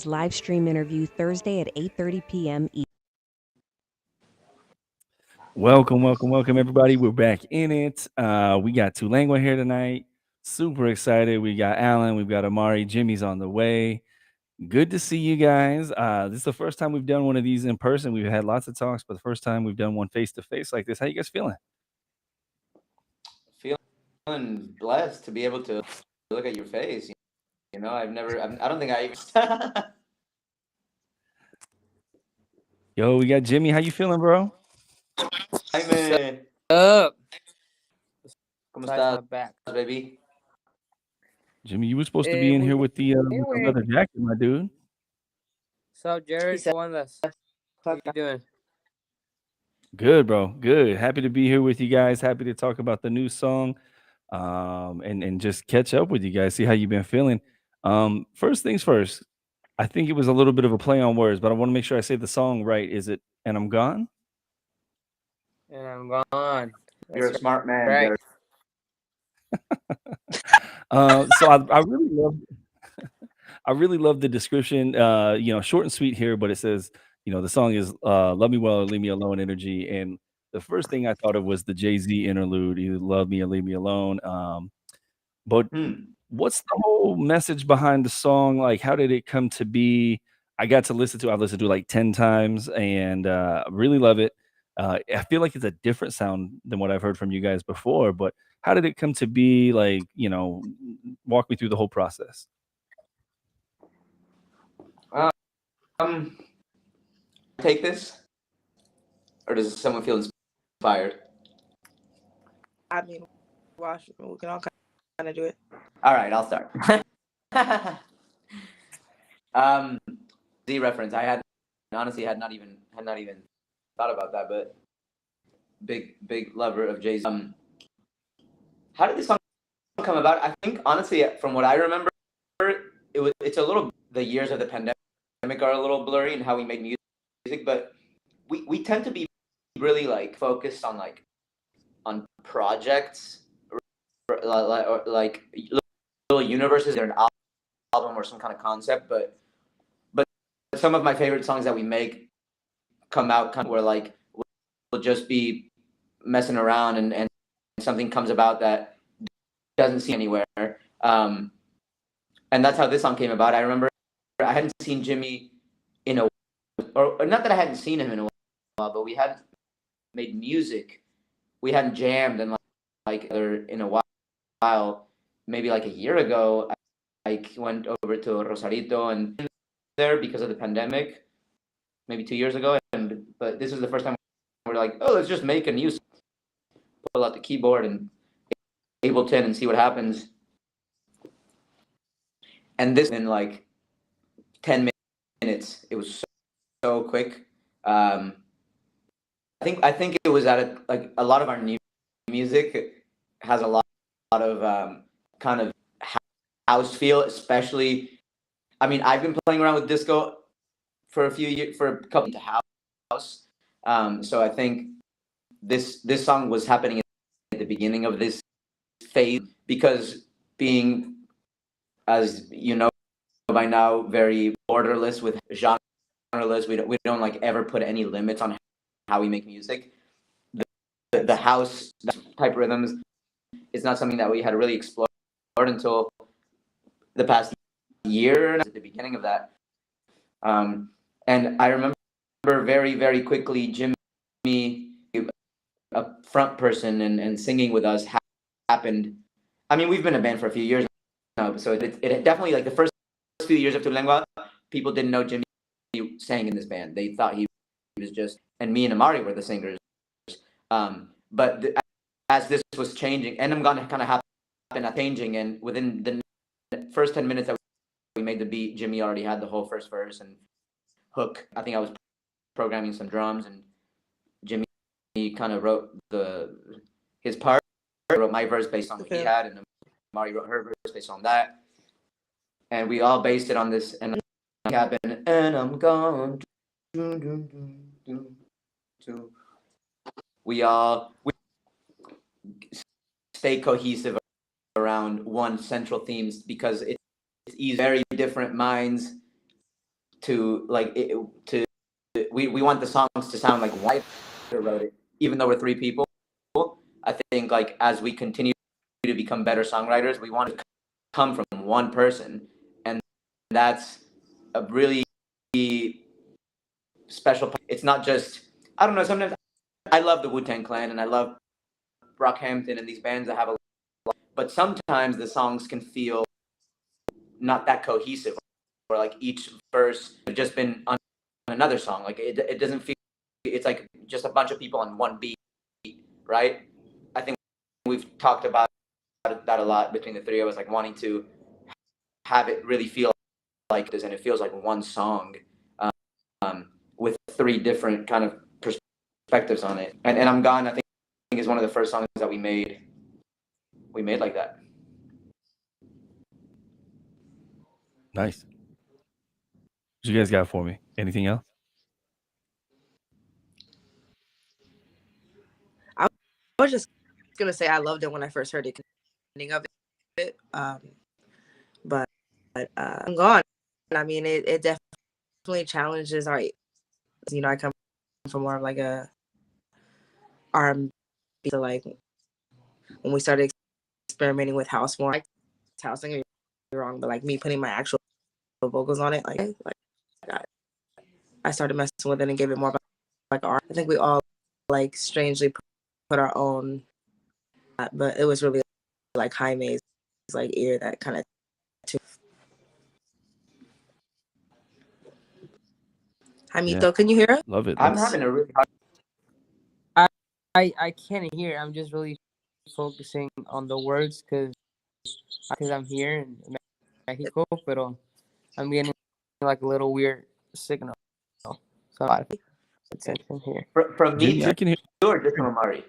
live stream interview Thursday at 8:30 p.m. Welcome, everybody. We're back in it. We got Tulangua here tonight. Super excited. We got Alan, we've got Amari, Jimmy's on the way. Good to see you guys. This is the first time we've done one of these in person. We've had lots of talks, but the first time we've done one face to face like this. How you guys feeling? Feeling blessed to be able to look at your face. You know, I don't think I even. Yo, we got Jimmy. How you feeling, bro? Jaime, Up. ¿cómo Besides estás, my back. baby? Jimmy, you were supposed to be in here with the Anyway. leather jacket, my dude. What's up, Jared? said- What you doing? Good, bro. Good. Happy to be here with you guys. Happy to talk about the new song, and just catch up with you guys. See how you've been feeling. First things first. I think it was a little bit of a play on words, but I want to make sure I say the song right. Is it "And I'm Gone"? And I'm gone. You're a That's smart man, right. Jared. So I really love I really love the description. Short and sweet here, but it says, the song is "Love Me Well or Leave Me Alone" energy, and the first thing I thought of was the Jay-Z interlude, "Either Love Me or Leave Me Alone." But what's the whole message behind the song? Like, how did it come to be? I've listened to it like 10 times, and really love it. I feel like it's a different sound than what I've heard from you guys before, but how did it come to be? Like, walk me through the whole process. Take this, or does someone feel inspired? I mean, watch. We can all kind of do it. All right, I'll start. Z reference. I honestly had not even thought about that, but big lover of Jay-Z. How did this song come about? I think honestly, from what I remember, it's a little. The years of the pandemic are a little blurry in how we make music, but we tend to be really like focused on projects, or like little universes. They're an album or some kind of concept, but some of my favorite songs that we make come out kind of where like we'll just be messing around and something comes about that doesn't see anywhere. And that's how this song came about. I remember I hadn't seen Jimmy in a, or not that I hadn't seen him in a while, but we hadn't made music. We hadn't jammed and like in a while. Maybe like a year ago, I went over to Rosarito and there because of the pandemic. Maybe 2 years ago, but this is the first time we're like, oh, let's just make a new song. Pull out the keyboard and Ableton and see what happens. And this in like 10 minutes, it was so quick. I think it was like a lot of our new music has a lot of kind of house feel, especially. I mean, I've been playing around with disco for a few years, for a couple to house. So I think this song was happening at the beginning of this phase because being, as you know by now, very borderless with genreless. We don't like ever put any limits on how we make music. The house type rhythms is not something that we had really explored until the past year, at the beginning of that. And I remember very, very quickly Jimmy, a front person and singing with us happened. I mean, we've been a band for a few years now, so it definitely, like the first few years of Tulengua, people didn't know Jimmy sang in this band. They thought he was just, and me and Amari were the singers. But as this was changing, and I'm gonna kind of happen changing, and within the first 10 minutes that we made the beat, Jimmy already had the whole first verse and hook. I think I was programming some drums, and Jimmy kind of wrote his part. I wrote my verse based on what he had, and Amari wrote her verse based on that. And we all based it on this, and happened, and I'm gone. We stay cohesive around one central themes because it's easy. Very different minds to like we want the songs to sound like one writer wrote it, even though we're three people. I think like as we continue to become better songwriters, we want to come from one person, and that's a really special. It's not just, I don't know. Sometimes I love the Wu-Tang Clan and I love Brockhampton and these bands that have a, but sometimes the songs can feel not that cohesive, or like each verse has just been on another song. Like it doesn't feel, it's like just a bunch of people on one beat, right? I think we've talked about that a lot between the three of us, like wanting to have it really feel like this, and it feels like one song with three different kind of perspectives on it. And I'm Gone, I think is one of the first songs that we made like that. Nice. What you guys got for me? Anything else? I was just gonna say I loved it when I first heard it, beginning of it. But I'm Gone. I mean, it definitely challenges our. You know, I come from more of like a R&B, so like when we started experimenting with house more, like house, don't get me wrong, but like me putting my actual vocals on it, like I started messing with it and gave it more like art. I think we all like strangely put our own, but it was really like Jaime's like ear that kind of. Jaimito, can you hear us? Love it. I'm having a really hard. I can't hear. I'm just really focusing on the words because I'm here in Mexico, but I'm getting like a little weird signal. So I pay attention here. From me Jimmy, I can hear too, or just from Amari?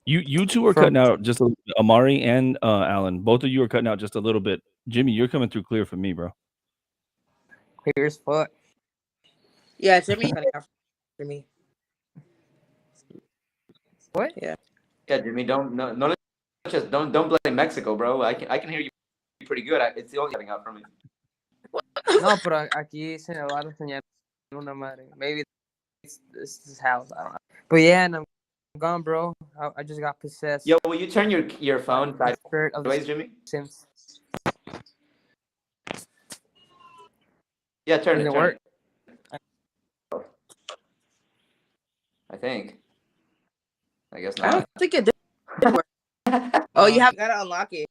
you two are cutting out just a little bit. Amari and Alan, both of you are cutting out just a little bit. Jimmy, you're coming through clear for me, bro. Clear as fuck. Yeah, Jimmy cutting out for me. What? Yeah. Yeah, Jimmy, don't blame Mexico, bro. I can hear you pretty good. It's the only cutting out for me. No, pero aquí se me va a enseñar una madre. Maybe it's this house. I don't know. But yeah, and I'm gone, bro. I just got possessed. Yo, will you turn your phone by the spirit of the sideways, Jimmy? Sims. Yeah, turn Does it. it work? I think. I guess I not. don't think it did work. Oh, you gotta unlock it.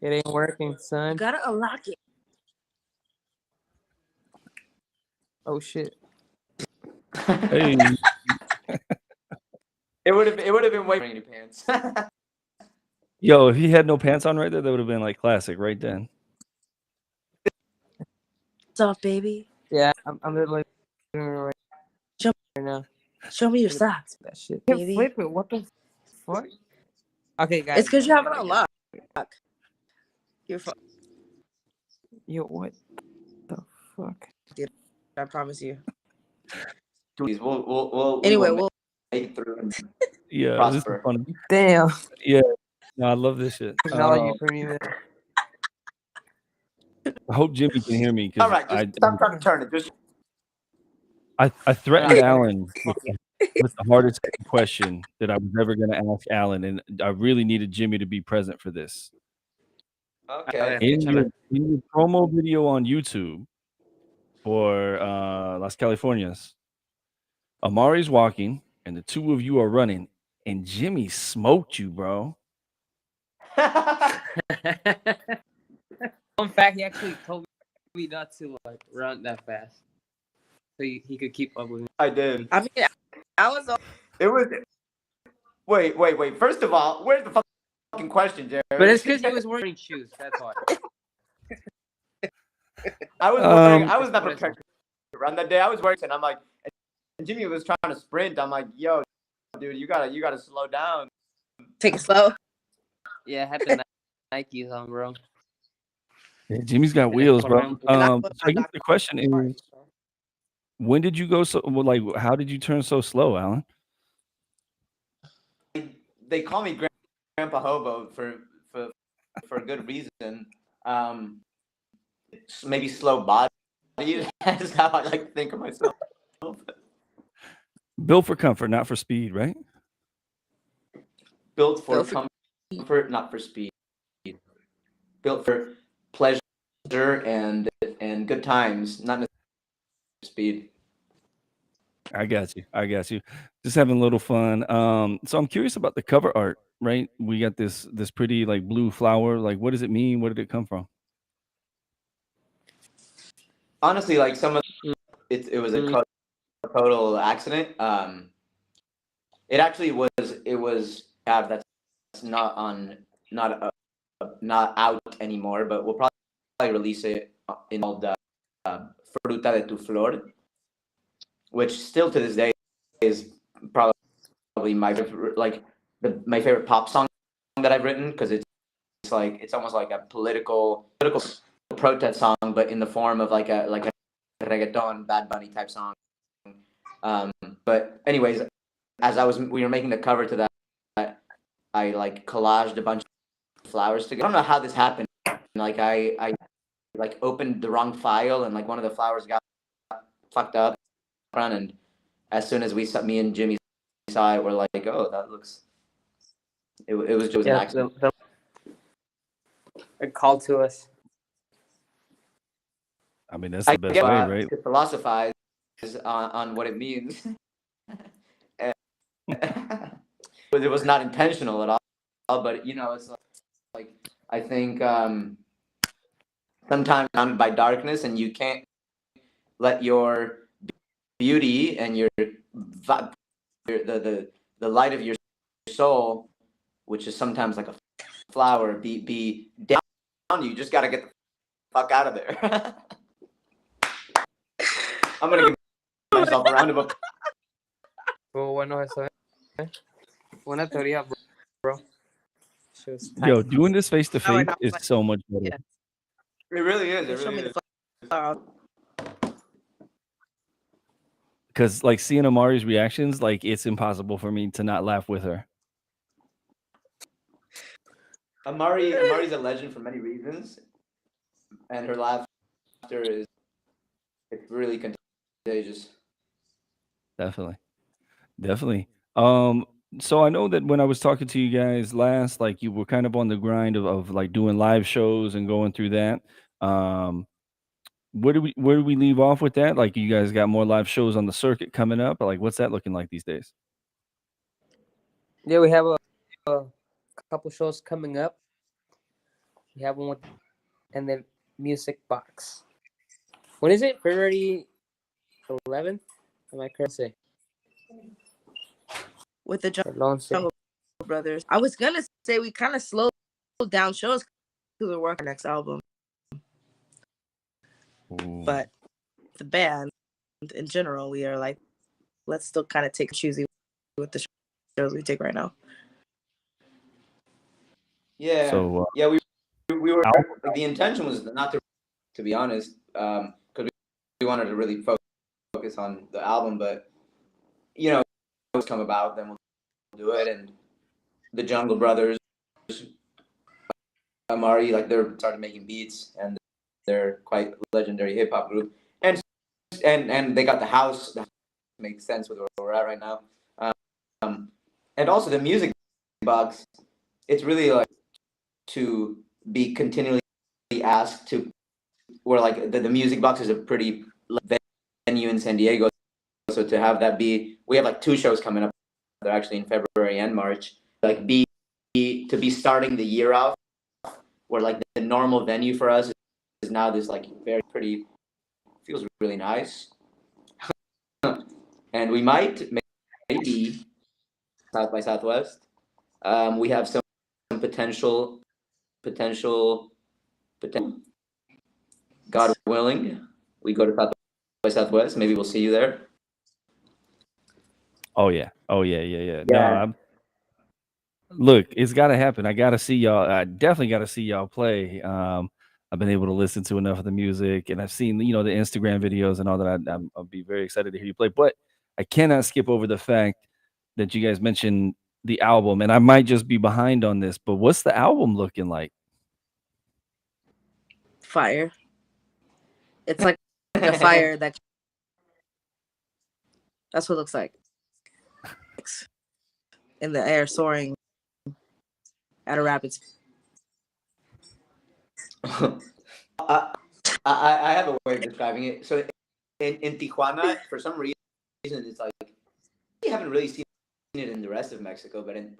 It ain't working, You son. gotta unlock it. Oh shit. Hey, It would have been way wearing pants. yo, if he had no pants on right there, that would have been like classic right then. What's up, baby? Yeah, I'm literally doing it right now. Show me your socks. That shit. Baby. Flip it. What the fuck? Okay, guys. It's because you have it unlocked. Your phone. Yo, what the fuck? I promise you. Please, we'll Anyway, will we'll. make it through. And Yeah, this is prosper. funny. Damn. Yeah, no, I love this shit. Technology for me, man. I hope Jimmy can hear me All because right, just stop trying to turn it. Just I threatened Alan with the hardest question that I was ever going to ask Alan, and I really needed Jimmy to be present for this. okay. In your promo video on YouTube for Las Californias, Amari's walking, and the two of you are running, and Jimmy smoked you, bro. In fact, he actually told me not to like run that fast, so he could keep up with me. I did. I mean, I was. It was. Wait. First of all, where's the fucking question, Jared? But it's because he was wearing shoes. That's why. I was not prepared to run that day. I was working, and I'm like, and Jimmy was trying to sprint. I'm like, yo, dude, you gotta slow down. Take it slow. Yeah, I had the Nikes on, bro. Yeah, Jimmy's got wheels, bro. And So I guess the question is, when did you go so? Well, like, how did you turn so slow, Alan? They call me Grandpa Hobo for a good reason. Maybe slow body. That's how I like to think of myself. Built for comfort, not for speed, right? Built for Built for- comfort, not for speed. Built for pleasure and good times, not necessarily speed. I got you. I got you. Just having a little fun. So I'm curious about the cover art, right? We got this pretty like blue flower. Like, what does it mean? Where did it come from? Honestly, like some of it was a total accident. It actually was. It was that's not out anymore, but we'll probably release it in called Fruta de tu Flor, which still to this day is probably my my favorite pop song that I've written, because it's almost like a political protest song, but in the form of like a reggaeton, Bad Bunny type song. But anyways, as we were making the cover to that, I like collaged a bunch of flowers together. I don't know how this happened. Like I like opened the wrong file, and like one of the flowers got fucked up, and as soon as me and Jimmy saw it, we're like, oh, that looks. It was just an accident. It called to us. I mean, that's the best way, right? To philosophize on what it means. But it was not intentional at all. But it's like I think sometimes surrounded by darkness, and you can't let your beauty and the light of your soul, which is sometimes like a flower, be down. You just got to get the fuck out of there. I'm gonna give myself a round of applause. Oh, bueno eso, Buena teoría, bro. Yo, doing this face to face no, is so much better. Yeah. It really is. It Show me really the is. flower. Because like seeing Amari's reactions, like it's impossible for me to not laugh with her. Amari's a legend for many reasons, and her laughter it's really contagious. Definitely. So I know that when I was talking to you guys last, like you were kind of on the grind of like doing live shows and going through that. Where do we leave off with that? Like you guys got more live shows on the circuit coming up? Like what's that looking like these days? Yeah, we have a couple shows coming up. We have one and then Music Box. When is it? February 11th? Am I correct to say? With the Jungle Brothers. I was gonna say we kind of slowed down shows because we're working on our next album. Ooh. But the band in general, we are like, let's still kind of take choosy with the shows we take right now. Yeah. So yeah, we were the intention was not to be honest, because we wanted to really focus on the album, but it's come about, then we'll do it. And the Jungle Brothers, Amari, like they're started making beats, and they're quite a legendary hip hop group, and they got the house that makes sense with where we're at right now, and also the Music Box. It's really like to be continually asked to, where like the Music Box is a pretty venue in San Diego, so to have that be, we have like 2 shows coming up. They're actually in February and March. Like to be starting the year off, where like the normal venue for us is now this like very pretty, feels really nice. And we might maybe South by Southwest. We have some potential. God willing, we go to South by Southwest. Maybe we'll see you there. Oh yeah. No, look, it's got to happen. I got to see y'all. I definitely got to see y'all play. I've been able to listen to enough of the music, and I've seen the Instagram videos and all that. I'll be very excited to hear you play. But I cannot skip over the fact that you guys mentioned the album, and I might just be behind on this. But what's the album looking like? Fire. It's like a fire that. That's what it looks like. In the air, soaring at a rapid speed. I have a way of describing it. So in Tijuana, for some reason, it's like you haven't really seen it in the rest of Mexico, but in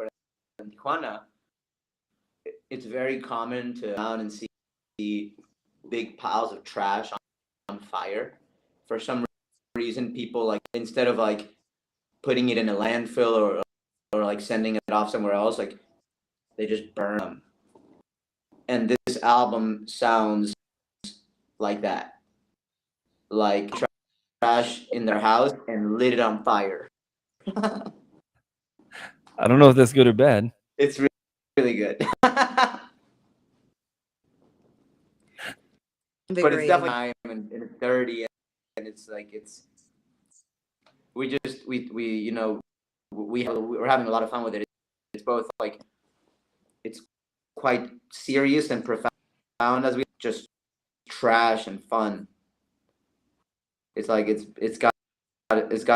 Tijuana, it's very common to go down and see big piles of trash on fire. For some reason, people like instead of like putting it in a landfill or like sending it off somewhere else, like they just burn them. And this album sounds like that, like trash in their house and lit it on fire. I don't know if that's good or bad. It's really, really good. But it's definitely time and it's dirty and it's like we're having a lot of fun with it. It's both like it's quite serious and profound as we just trash and fun. It's like it's got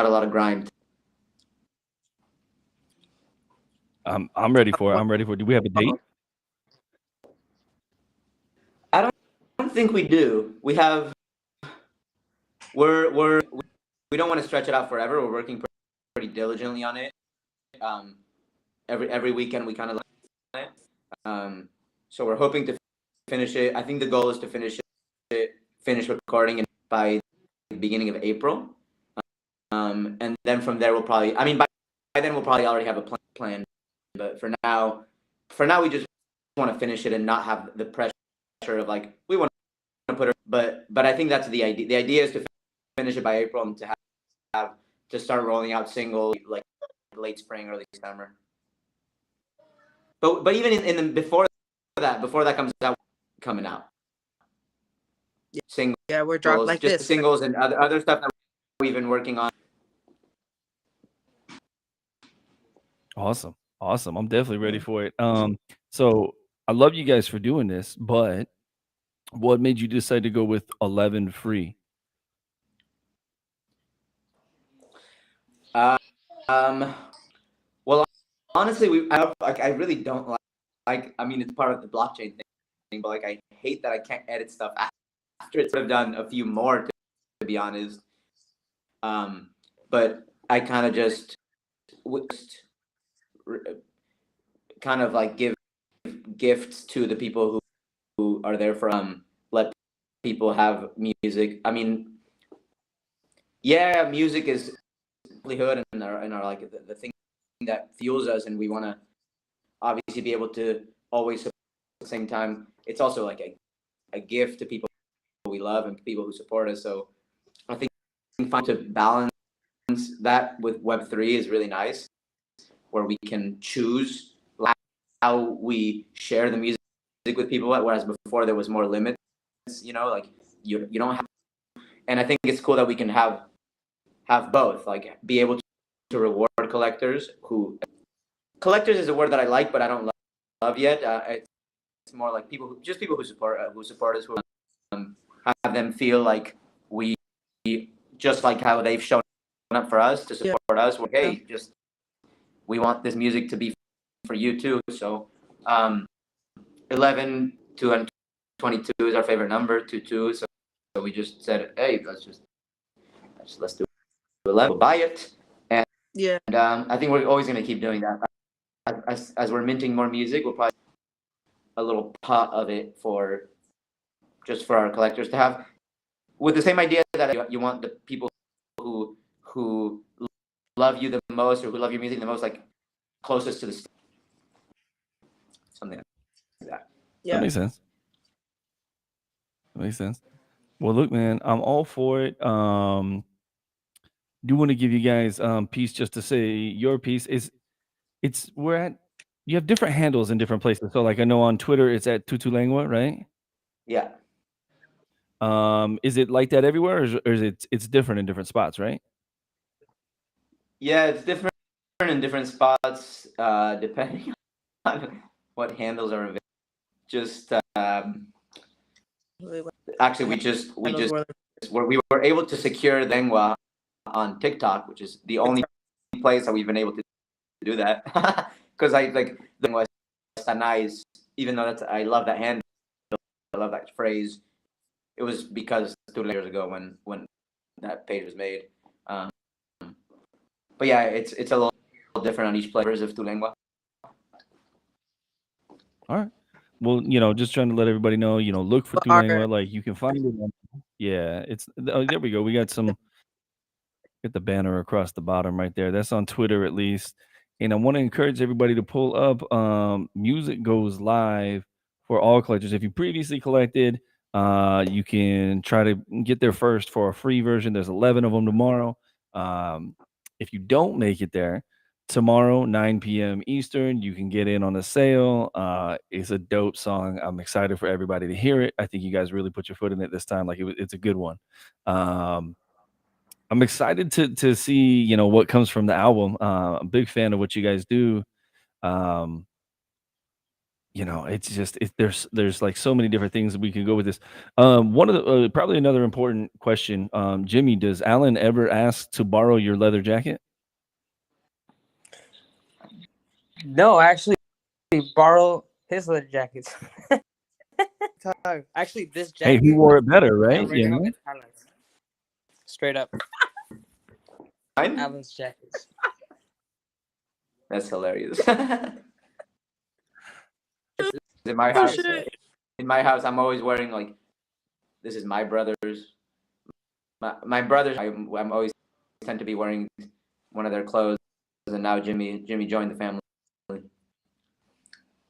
a lot of grime. I'm ready for it. I'm ready for it. Do we have a date? I don't think we do. We have we don't want to stretch it out forever. We're working pretty diligently on it. Every weekend we kind of on it. So we're hoping to finish it. I think the goal is to finish recording by the beginning of April. And then from there we'll probably. I mean, by then we'll probably already have a plan. But for now, we just want to finish it and not have the pressure of like we want to put it. But I think that's the idea. The idea is to finish it by April and to start rolling out singles like late spring, early summer. But even in the before that coming out. Yeah. Singles. Yeah, we're dropped like just this. Singles and other stuff that we've been working on. Awesome. I'm definitely ready for it. So I love you guys for doing this, but what made you decide to go with 11 Free? Well, honestly, I really don't like. I mean, it's part of the blockchain thing, but like, I hate that I can't edit stuff after it's. I've done a few more to be honest. But I kind of just kind of like give gifts to the people who are there for let people have music. I mean, yeah, music is livelihood and our like the thing that fuels us, and we want to obviously be able to always support at the same time. It's also like a gift to people we love and people who support us. So I think fun to balance that with Web3 is really nice, where we can choose how we share the music with people, whereas before there was more limits, like you don't have. And I think it's cool that we can have both, like be able to reward collectors. Collectors is a word that I like, but I don't love yet. It's more like people who support us, who have them feel like we, just like how they've shown up for us to support us. We're, hey, we want this music to be for you too. So 11 to 22 is our favorite number, 22. So we just said, hey, let's do 11, buy it. And I think we're always going to keep doing that. As we're minting more music, we'll probably a little pot of it for our collectors to have, with the same idea that you want the people who love you the most, or who love your music the most, like closest to the something like that. Yeah, that makes sense. Well, look, man, I'm all for it. Do want to give you guys piece just to say your piece is you have different handles in different places. So like I know on Twitter it's at Tutu Lengua, right? Yeah. Is it like that everywhere, or is it's different in different spots, right? Yeah, it's different in different spots, depending on what handles are available. Just actually, we just where we were able to secure lengua on TikTok, which is the only place that we've been able to do that. Because I like lengua está nice, even though I love that handle, I love that phrase. It was because 2 years ago when that page was made. But yeah, it's a little different on each flavors of Tu Lengua. All right. Well, just trying to let everybody know, look for Tu Lengua. Like you can find it. Yeah, there we go. We got get the banner across the bottom right there. That's on Twitter at least. And I want to encourage everybody to pull up. Music goes live for all collectors. If you previously collected, you can try to get there first for a free version. There's 11 of them tomorrow. If you don't make it there, tomorrow, 9 p.m. Eastern, you can get in on the sale. It's a dope song. I'm excited for everybody to hear it. I think you guys really put your foot in it this time. Like it's a good one. I'm excited to see, what comes from the album. I'm a big fan of what you guys do. It's just there's like so many different things that we can go with this. One of the probably another important question. Jimmy, does Alan ever ask to borrow your leather jacket? No, I actually borrow his leather jackets. Actually, this Hey, jacket. he wore it better, right? Now, it's Alan's. Straight up, Mine? Alan's jackets. That's hilarious. In my house, I'm always wearing like, this is my brother's. My brothers, I'm always tend to be wearing one of their clothes, and now Jimmy joined the family.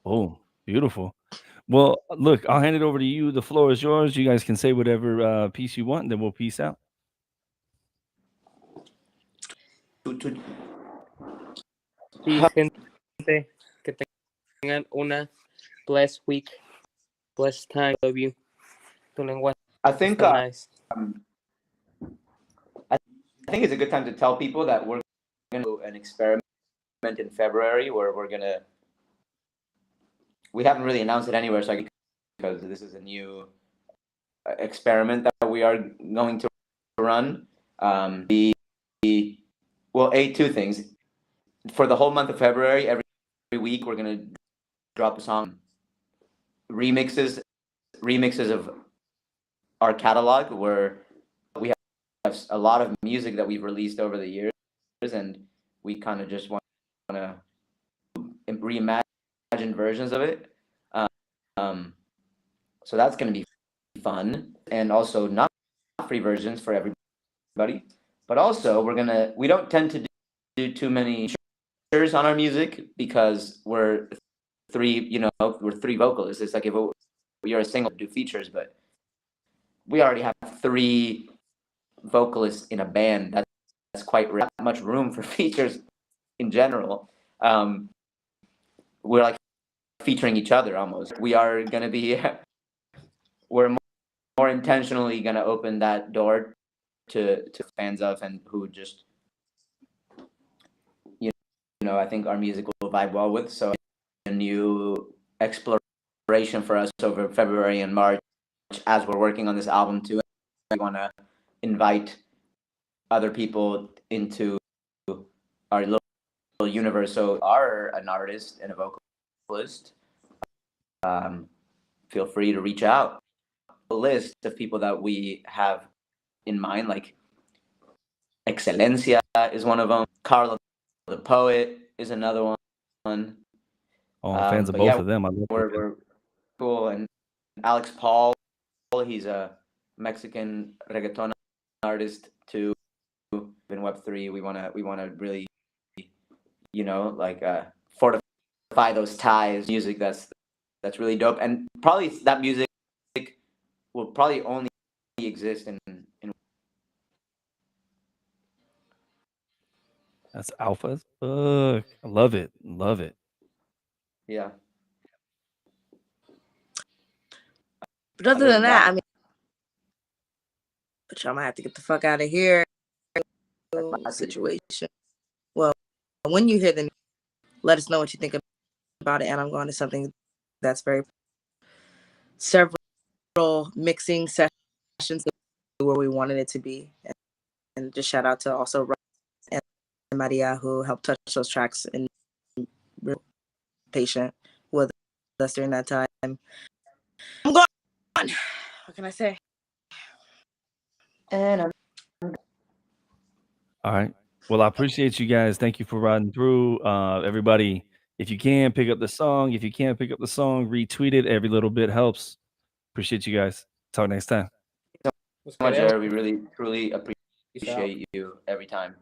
Oh, beautiful. Well, look, I'll hand it over to you. The floor is yours. You guys can say whatever piece you want, and then we'll peace out. Sí, gente, que tengan una blessed week, blessed time. Love you. Tu lengua I think está nice. I think it's a good time to tell people that we're going to do an experiment in February where we haven't really announced it anywhere, so because this is a new experiment that we are going to run. Two things. For the whole month of February, every week we're going to drop a song, remixes of our catalog, where we have a lot of music that we've released over the years, and we kind of just want to reimagine versions of it. So that's going to be fun, and also not free versions for everybody. But also we don't tend to do too many features on our music because we're three vocalists. It's like if you're a single, do features, but we already have 3 vocalists in a band. That's quite much room for features in general. We're like featuring each other almost. We are going to be, we're more intentionally going to open that door to fans of and who just, I think our music will vibe well with. So a new exploration for us over February and March as we're working on this album too. We want to invite other people into our little universe. So are an artist and a vocalist, feel free to reach out. A list of people that we have in mind, like Excelencia is one of them. Carlo the Poet is another one. Oh, I'm fans of both of them. We're cool. And Alex Paul, he's a Mexican reggaeton artist too. In Web3, we want to really, fortify those ties. Music that's really dope, and probably that music will probably only exist in. That's alpha as fuck. I love it. Yeah. But other than that, I mean, but y'all might have to get the fuck out of here. Situation. Well, when you hear the music, let us know what you think about it, and I'm going to something that's several mixing sessions where we wanted it to be. And just shout out to also Rob and Maria who helped touch those tracks and real patient with us during that time. I'm going. What can I say? And I'm All right. Well, I appreciate you guys. Thank you for riding through. Everybody, if you can pick up the song, if you can't pick up the song, retweet it. Every little bit helps. Appreciate you guys. Talk next time. so much, Jared. We really truly appreciate you every time.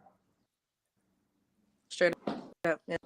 Straight up. Yeah.